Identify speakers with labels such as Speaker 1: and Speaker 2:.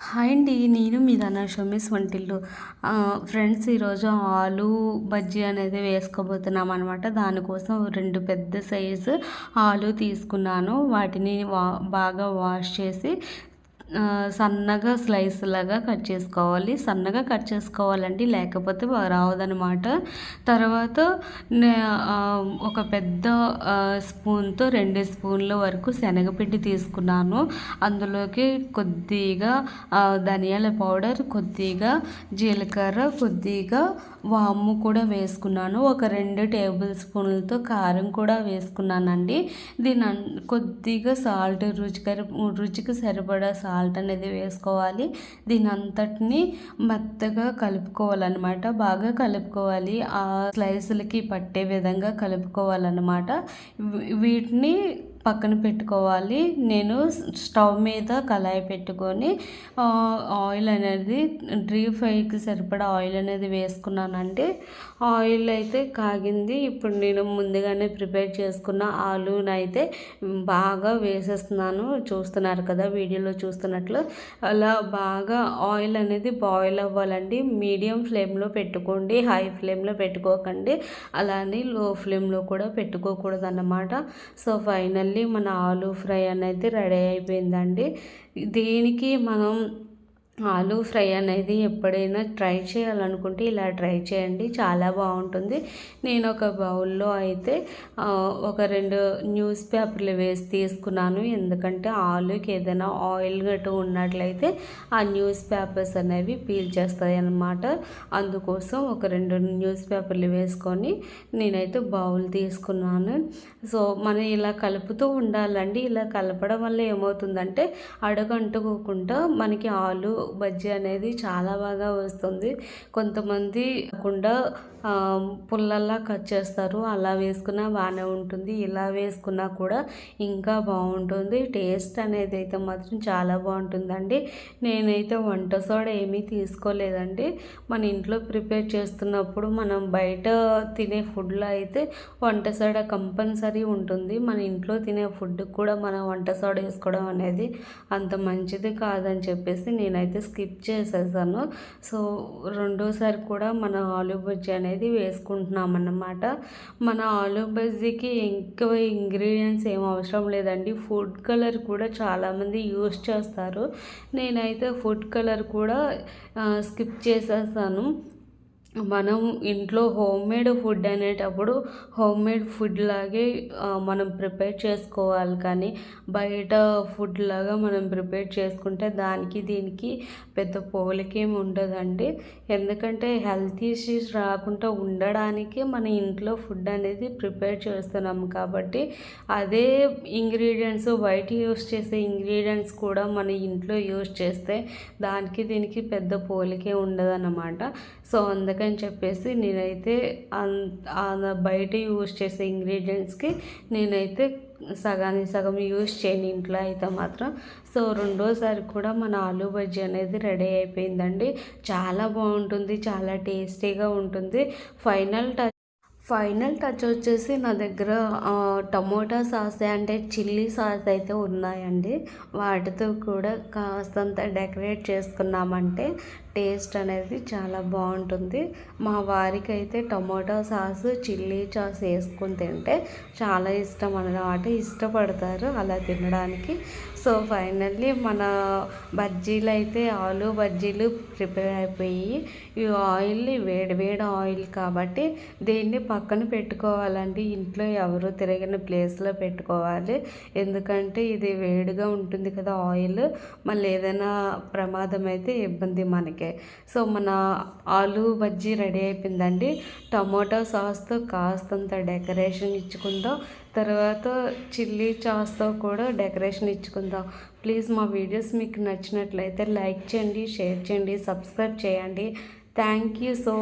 Speaker 1: Hi అండి, నేను మీ ధనాషోమిస్ వంటిల్లు. ఫ్రెండ్స్, ఈరోజు ఆలు బజ్జీ అనేది వేసుకోబోతున్నాం అనమాట. దానికోసం 2 పెద్ద సైజు ఆలు తీసుకున్నాను. వాటిని బాగా వాష్ చేసి సన్నగా స్లైస్ లాగా కట్ చేసుకోవాలి. సన్నగా కట్ చేసుకోవాలండి, లేకపోతే రావదనమాట. తర్వాత ఒక పెద్ద స్పూన్తో 2 స్పూన్ల వరకు శనగపిండి తీసుకున్నాను. అందులోకి కొద్దిగా ధనియాల పౌడర్, కొద్దిగా జీలకర్ర, కొద్దిగా వాము కూడా వేసుకున్నాను. ఒక 2 టేబుల్ స్పూన్లతో కారం కూడా వేసుకున్నానండి. కొద్దిగా సాల్ట్, రుచికి సరిపడా సాల్ట్ అనేది వేసుకోవాలి. దీని అంతటిని మెత్తగా కలుపుకోవాలన్నమాట. బాగా కలుపుకోవాలి, ఆ స్లైసులకి పట్టే విధంగా కలుపుకోవాలన్నమాట. వీటిని పక్కన పెట్టుకోవాలి. నేను స్టవ్ మీద కళాయి పెట్టుకొని ఆయిల్ అనేది డీప్ ఫ్రైకి సరిపడా ఆయిల్ అనేది వేసుకున్నానండి. ఆయిల్ అయితే కాగింది. ఇప్పుడు నేను ముందుగానే ప్రిపేర్ చేసుకున్న ఆలూని అయితే బాగా వేసేస్తున్నాను. చూస్తున్నారు కదా, వీడియోలో చూస్తున్నట్లు. అలా బాగా ఆయిల్ అనేది బాయిల్ అవ్వాలండి. మీడియం ఫ్లేమ్లో పెట్టుకోండి, హై ఫ్లేమ్లో పెట్టుకోకండి. అలానే లో ఫ్లేమ్లో కూడా పెట్టుకోకూడదు అన్నమాట. సో ఫైనల్లీ మన ఆలూ ఫ్రై అనేది రెడీ అయిపోయిందండి. దీనికి మనం ఆలూ ఫ్రై అనేది ఎప్పుడైనా ట్రై చేయాలనుకుంటే ఇలా ట్రై చేయండి, చాలా బాగుంటుంది. నేను ఒక బౌల్లో అయితే ఒక 2 న్యూస్ పేపర్లు వేసి తీసుకున్నాను. ఎందుకంటే ఆలూకి ఏదైనా ఆయిల్ గట్టు ఉన్నట్లయితే ఆ న్యూస్ పేపర్స్ అనేవి పీల్ చేస్తాయి అన్నమాట. అందుకోసం ఒక 2 న్యూస్ పేపర్లు వేసుకొని నేనైతే బౌల్ తీసుకున్నాను. సో మనం ఇలా కలుపుతూ ఉండాలండి. ఇలా కలపడం వల్ల ఏమవుతుందంటే అడుగంటుకోకుండా మనకి ఆలు బజ్జీ అనేది చాలా బాగా వస్తుంది. కొంతమంది కాకుండా పుల్లల్లా కట్ చేస్తారు, అలా వేసుకున్నా బాగానే ఉంటుంది. ఇలా వేసుకున్నా కూడా ఇంకా బాగుంటుంది. టేస్ట్ అనేది అయితే మాత్రం చాలా బాగుంటుందండి. నేనైతే వంట సోడా ఏమీ తీసుకోలేదండి. మన ఇంట్లో ప్రిపేర్ చేస్తున్నప్పుడు మనం బయట తినే ఫుడ్లో అయితే వంట సోడా కంపల్సరీ ఉంటుంది. మన ఇంట్లో తినే ఫుడ్ కూడా మనం వంట సోడా వేసుకోవడం అనేది అంత మంచిది కాదని చెప్పేసి నేనైతే స్కిప్ చేసేసాను. సో రెండోసారి కూడా మన ఆలూ బజ్జీ అనేది వేసుకుంటున్నాం అన్నమాట. మన ఆలూ బజ్జీకి ఎక్కువ ఇంగ్రీడియంట్స్ ఏం అవసరం లేదండి. ఫుడ్ కలర్ కూడా చాలామంది యూస్ చేస్తారు. నేనైతే ఫుడ్ కలర్ కూడా స్కిప్ చేసేసాను. మనం ఇంట్లో హోమ్మేడ్ ఫుడ్ అనేటప్పుడు హోమ్మేడ్ ఫుడ్ లాగే మనం ప్రిపేర్ చేసుకోవాలి. కానీ బయట ఫుడ్ లాగా మనం ప్రిపేర్ చేసుకుంటే దానికి దీనికి పెద్ద పోలికేమి ఉండదండి. ఎందుకంటే హెల్త్ ఇష్యూస్ రాకుండా ఉండడానికి మన ఇంట్లో ఫుడ్ అనేది ప్రిపేర్ చేస్తున్నాం కాబట్టి అదే ఇంగ్రీడియంట్స్ బయట యూస్ చేసే ఇంగ్రీడియంట్స్ కూడా మన ఇంట్లో యూస్ చేస్తే దానికి దీనికి పెద్ద పోలికే ఉండదన్నమాట. సో అందుకని చెప్పేసి నేనైతే బయట యూస్ చేసే ఇంగ్రీడియంట్స్కి నేనైతే సగానికి సగం యూస్ చేయను ఇంట్లో అయితే మాత్రం. సో రెండోసారి కూడా మన ఆలూ బజ్జీ అనేది రెడీ అయిపోయిందండి. చాలా బాగుంటుంది, చాలా టేస్టీగా ఉంటుంది. ఫైనల్ టచ్ వచ్చేసి నా దగ్గర టమోటా సాస్ అంటే చిల్లీ సాస్ అయితే ఉన్నాయండి. వాటితో కూడా కాస్తంత డెకరేట్ చేసుకున్నామంటే టేస్ట్ అనేది చాలా బాగుంటుంది. మా వారికి అయితే టమోటా సాస్, చిల్లీ సాస్ వేసుకుని తింటే చాలా ఇష్టం అన్నమాట. ఇష్టపడతారు అలా తినడానికి. సో ఫైనల్లీ మన బజ్జీలు అయితే ఆలూ బజ్జీలు ప్రిపేర్ అయిపోయి, ఈ ఆయిల్ని వేడి ఆయిల్ కాబట్టి దీన్ని పక్కన పెట్టుకోవాలండి. ఇంట్లో ఎవరు తిరగని ప్లేస్లో పెట్టుకోవాలి. ఎందుకంటే ఇది వేడిగా ఉంటుంది కదా ఆయిల్, మళ్ళీ ఏదైనా ప్రమాదం అయితే ఇబ్బంది మనకి. సో మన ఆలూ బజ్జీ రెడీ అయిపోయిందండి. టమోటా సాస్తో కాస్తంత డెకరేషన్ ఇచ్చుకుందాం. తర్వాత చిల్లీ సాస్తో కూడా డెకరేషన్ ఇచ్చుకుందాం. ప్లీజ్ మా వీడియోస్ మీకు నచ్చినట్లయితే లైక్ చేయండి, షేర్ చేయండి, సబ్స్క్రైబ్ చేయండి. Thank you so